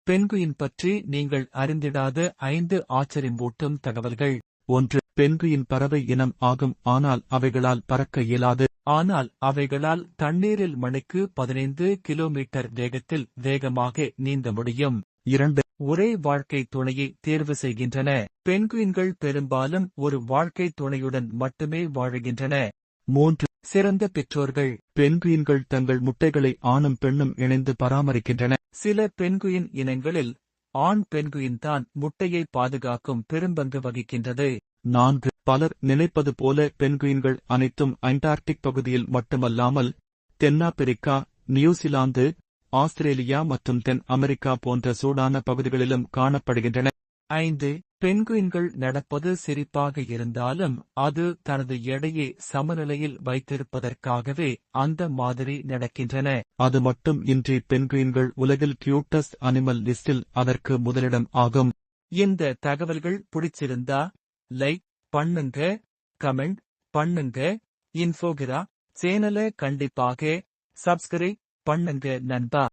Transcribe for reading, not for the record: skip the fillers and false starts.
Penguin பற்றி நீங்கள் அறிந்திடாத 5 ஆச்சரியமூட்டும் தகவல்கள். 1. பென்குயின் பறவை இனம் ஆகும், ஆனால் அவைகளால் பறக்க இயலாது. ஆனால் அவைகளால் தண்ணீரில் மணிக்கு 15 கிலோமீட்டர் வேகத்தில் வேகமாக நீந்த முடியும். 2. ஒரே வாழ்க்கை துணையை தேர்வு செய்கின்றன. பென்குயின்கள் பெரும்பாலும் ஒரு வாழ்க்கை துணையுடன் மட்டுமே வாழுகின்றன. 3. சிறந்த பெற்றோர்கள். பென்குயின்கள் தங்கள் முட்டைகளை ஆணும் பெண்ணும் இணைந்து பராமரிக்கின்றன. சில பென்குயின் இனங்களில் ஆண் பென்குயின் தான் முட்டையை பாதுகாக்கும் பெரும்பங்கு வகிக்கின்றது. 4. பலர் நினைப்பது போல பென்குயின்கள் அனைத்தும் அண்டார்டிக் பகுதியில் மட்டுமல்லாமல் தென்னாப்பிரிக்கா, நியூசிலாந்து, ஆஸ்திரேலியா மற்றும் தென் அமெரிக்கா போன்ற சூடான பகுதிகளிலும் காணப்படுகின்றன. 5. பென்குயின்கள் நடப்பது சிரிப்பாக இருந்தாலும் அது தனது எடையை சமநிலையில் வைத்திருப்பதற்காகவே அந்த மாதிரி நடக்கின்றன. அது மட்டும் இன்றி பென்குயின்கள் உலகில் கியூட்டஸ்ட் அனிமல் லிஸ்டில் அதற்கு முதலிடம் ஆகும். இந்த தகவல்கள் பிடிச்சிருந்தா லைக் பண்ணுங்க, கமெண்ட் பண்ணுங்க. இன்ஃபோகிரா சேனலை கண்டிப்பாக சப்ஸ்கிரைப் பண்ணுங்க நண்பா.